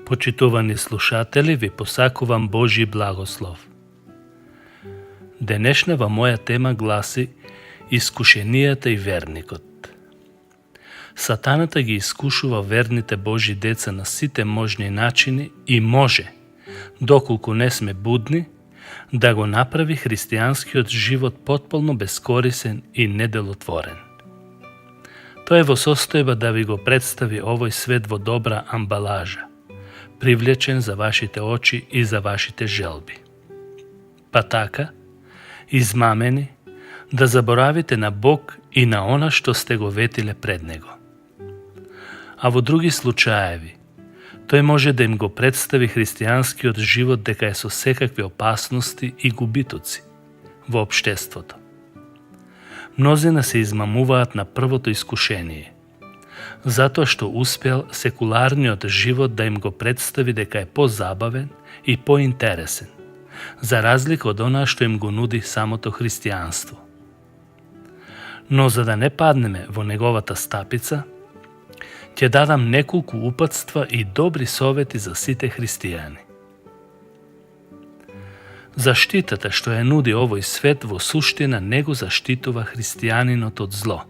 Почитувани слушатели, ви посакувам Божи благослов. Денешнава моја тема гласи искушенијата и верникот. Сатаната ги искушува верните Божи деца на сите можни начини и може, доколку не сме будни, да го направи христијанскиот живот потполно бескорисен и неделотворен. Тој е во состојба да ви го представи овој свет во добра амбалажа, привлечен за вашите очи и за вашите желби. Па така, измамени, да заборавите на Бог и на она што сте го ветиле пред Него. А во други случаеви, тој може да им го представи христијанскиот живот дека е со секакви опасности и губитоци во општеството. Мнозина се измамуваат на првото искушение, затоа што успеал секуларниот живот да им го представи дека е позабавен и поинтересен, за разлика од онаа што им го нуди самото христијанство. Но за да не паднеме во неговата стапица, ќе дадам неколку упатства и добри совети за сите христијани. Заштитата што ја нуди овој свет во суштина не го заштитува христијанинот од зло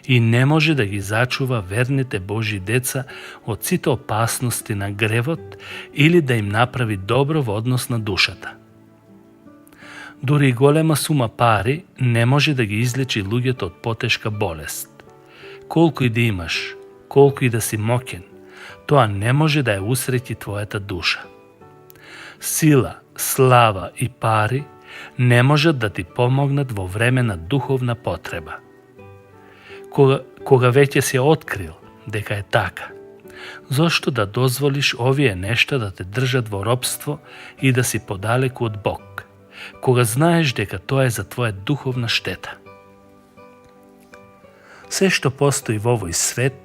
и не може да ги зачува верните Божи деца од сите опасности на гревот или да им направи добро во однос на душата. Дури и голема сума пари не може да ги излечи луѓето од потешка болест. Колку и да имаш, колку и да си моќен, тоа не може да ја усреќи твојата душа. Сила, слава и пари не можат да ти помогнат во време на духовна потреба. Кога веќе си открил дека е така, зошто да дозволиш овие нешта да те држат во робство и да си подалеку од Бог, кога знаеш дека тоа е за твоја духовна штета? Се што постои во овој свет,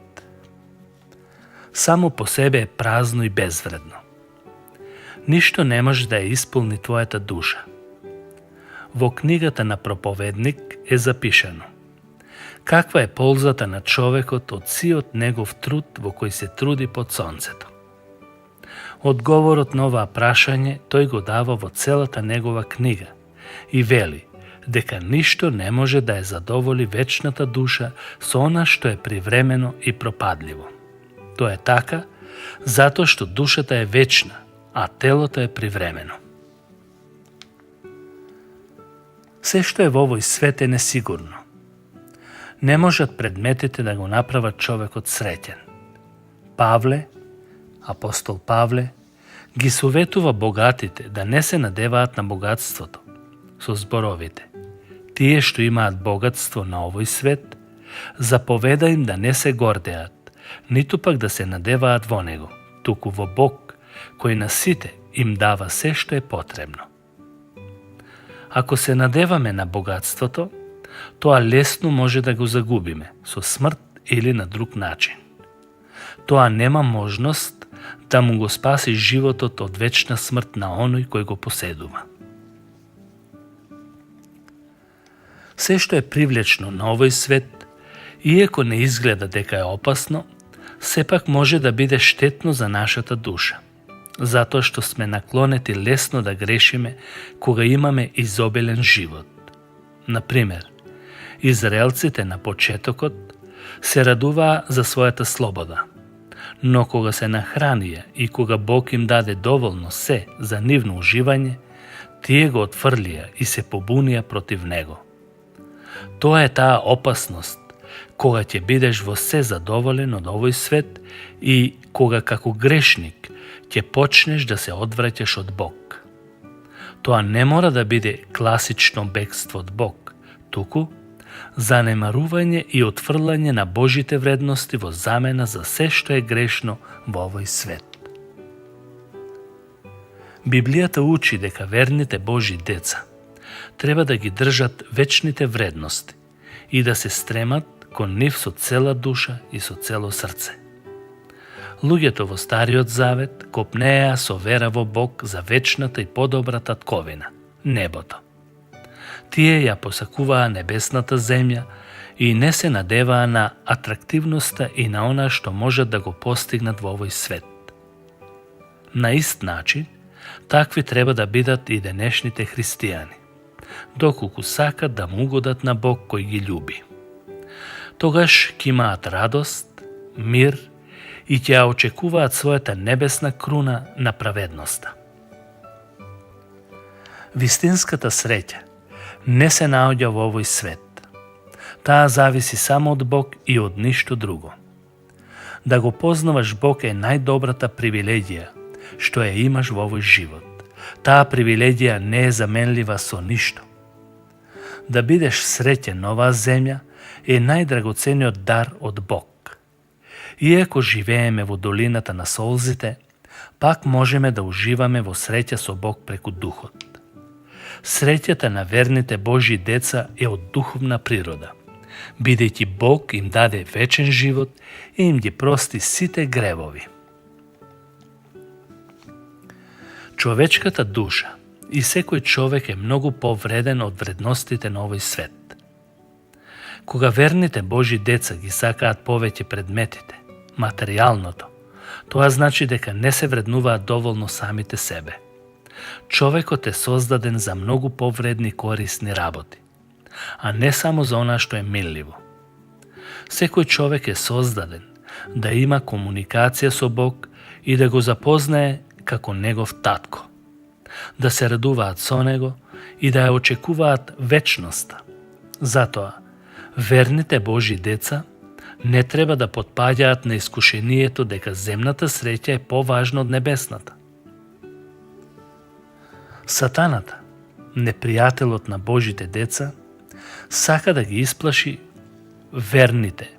само по себе е празно и безвредно. Ништо не може да ја исполни твојата душа. Во книгата на Проповедник е запишано: каква е ползата на човекот од сиот негов труд во кој се труди под сонцето? Одговорот на оваа прашање тој го дава во целата негова книга и вели дека ништо не може да ја задоволи вечната душа со она што е привремено и пропадливо. Тоа е така затоа што душата е вечна, а телото е привремено. Се што е во овој свет е несигурно. Не можат предметите да го направат човекот среќен. Павле, апостол Павле, ги советува богатите да не се надеваат на богатството, со зборовите: тие што имаат богатство на овој свет, заповеда им да не се гордеат, ниту пак да се надеваат во него, туку во Бог, кој на сите им дава се што е потребно. Ако се надеваме на богатството, тоа лесно може да го загубиме, со смрт или на друг начин. Тоа нема можност да му го спаси животот од вечна смрт на оној кој го поседува. Се што е привлечно на овој свет, иако не изгледа дека е опасно, сепак може да биде штетно за нашата душа, затоа што сме наклонети лесно да грешиме кога имаме изобилен живот. Например, израелците на почетокот се радуваа за својата слобода, но кога се нахранија и кога Бог им даде доволно се за нивно уживање, тие го отфрлија и се побунија против него. Тоа е таа опасност, кога ќе бидеш во се задоволен од овој свет и кога како грешник ќе почнеш да се одвраќаш од Бог. Тоа не мора да биде класично бегство од Бог, туку занемарување и отфрлање на Божите вредности во замена за се што е грешно во овој свет. Библијата учи дека верните Божи деца треба да ги држат вечните вредности и да се стремат кон нив со цела душа и со цело срце. Луѓето во Стариот Завет копнеа со вера во Бог за вечната и подобра татковина, небото. Тие ја посакуваа небесната земја и не се надеваа на атрактивноста и на она што можат да го постигнат во овој свет. На ист начин, такви треба да бидат и денешните христијани, доколку сакат да му угодат на Бог кој ги љуби. Тогаш ќе имаат радост, мир и ќе ја очекуваат својата небесна круна на праведноста. Вистинската среќа не се наоѓа во овој свет. Таа зависи само од Бог и од ништо друго. Да го познаваш Бог е најдобрата привилегија што ја имаш во овој живот. Таа привилегија не е заменлива со ништо. Да бидеш среќен на оваа земја е најдрагоцениот дар од Бог. Иако живееме во долината на солзите, пак можеме да уживаме во среќа со Бог преку Духот. Среќата на верните Божји деца е од духовна природа, бидејќи Бог им даде вечен живот и им ги прости сите гревови. Човечката душа и секој човек е многу повреден од вредностите на овој свет. Кога верните Божји деца ги сакаат повеќе предметите, материјалното, тоа значи дека не се вреднуваат доволно самите себе. Човекот е создаден за многу повредни корисни работи, а не само за она што е милливо. Секој човек е создаден да има комуникација со Бог и да го запознае како негов татко, да се радуваат со него и да ја очекуваат вечноста. Затоа, верните Божји деца не треба да потпаѓаат на искушението дека земната среќа е поважна од небесната. Сатаната, непријателот на Божите деца, сака да ги исплаши верните,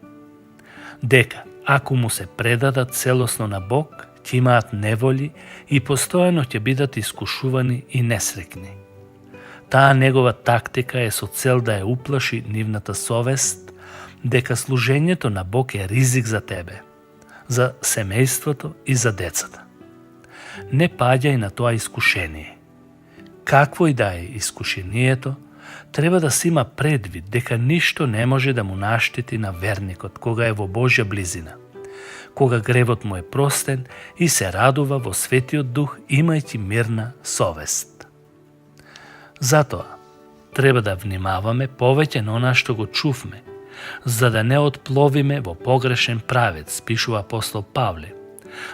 дека ако му се предадат целосно на Бог, ќе имаат неволи и постојано ќе бидат искушувани и несрекни. Таа негова тактика е со цел да ја уплаши нивната совест, дека служењето на Бог е ризик за тебе, за семејството и за децата. Не паѓај на тоа искушение. Какво и да е искушението, треба да се има предвид дека ништо не може да му наштети на верникот кога е во Божја близина, кога гревот му е простен и се радува во Светиот Дух имајќи мирна совест. Затоа, треба да внимаваме повеќе на она што го чувме, за да не отпловиме во погрешен правец, пишува апостол Павле.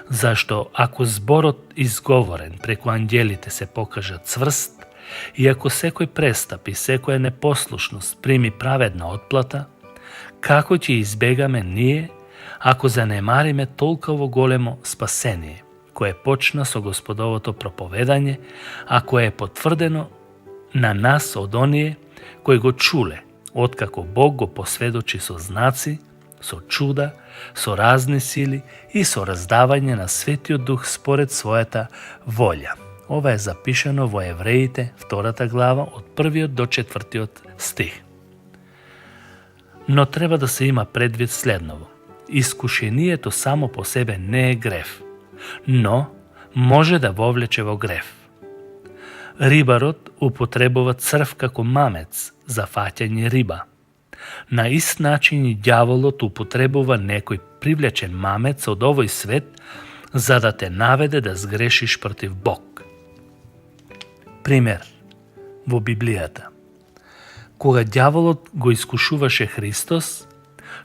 Зашто ако зборот изговорен преку ангелите се покажа цврст и ако секој престап и секоја непослушност прими праведна отплата, како ќе избегаме ние ако занемариме толково големо спасение, кое почна со Господовото проповедање, а кое е потврдено на нас од оние кои го чуле, откако Бог го посведочи со знаци, со чуда, со разни сили и со раздавање на Светиот Дух според својата волја. Ова е запишано во Евреите, 2 глава, од 1 до 4 стих. Но треба да се има предвид следново. Искушението само по себе не е грев, но може да вовлече во грев. Рибарот употребува црв како мамец за фаќање риба. На ист начин и ѓаволот употребува некој привлечен мамец од овој свет за да те наведе да сгрешиш против Бог. Пример во Библијата. Кога ѓаволот го искушуваше Христос,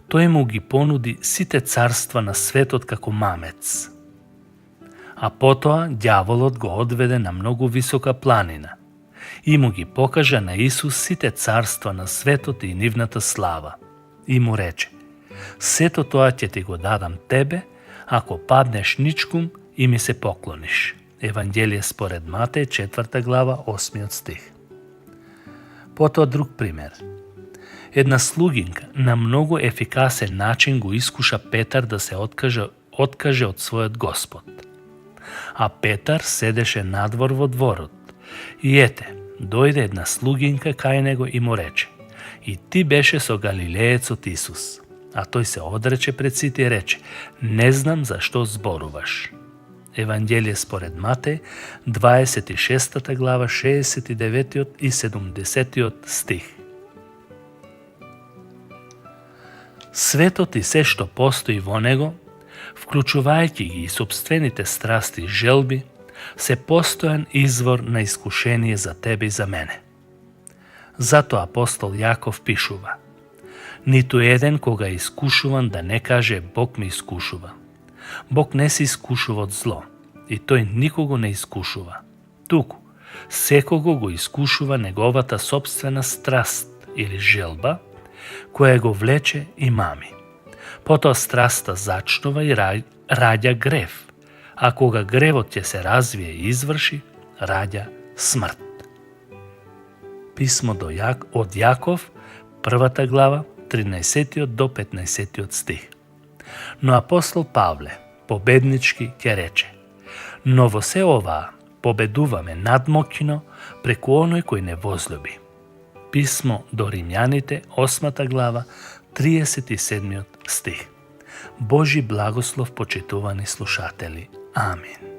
тој му ги понуди сите царства на светот како мамец. А потоа ѓаволот го одведе на многу висока планина и му ги покажа на Исус сите царства на светот и нивната слава. И му рече: сето тоа ќе ти го дадам тебе, ако паднеш ничкум и ми се поклониш. Евангелие според Матеј, 4 глава, 8 стих. Потоа друг пример. Една слугинка на многу ефикасен начин го искуша Петар да се откаже од својот Господ. А Петар седеше надвор во дворот. И ете, дојде една слугинка кај него и му рече: и ти беше со галилеецот Исус. А тој се одрече пред сите и рече: не знам зашто зборуваш. Евангелие според Матеј, 26 глава, 69 и 70 стих. Светот и се што постои во него вклучувајќи ги и собствените страсти и желби, се постојан извор на искушение за тебе и за мене. Зато апостол Јаков пишува: ниту еден кога е искушуван да не каже Бог ме искушува. Бог не се искушува од зло и тој никого не искушува. Туку, секого го искушува неговата собствена страст или желба, која го влече и мами. Потоа страста зачнува и раѓа грев, а кога гревот ќе се развие и изврши, раѓа смрт. Писмо од Јаков, 1 глава, 13 до 15 стих. Но апостол Павле победнички ќе рече: но во се оваа победуваме надмокино преку оној кој не возлюби. Писмо до Римјаните, 8 глава, 37 стих. Божи благослов, почитувани слушатели. Амин.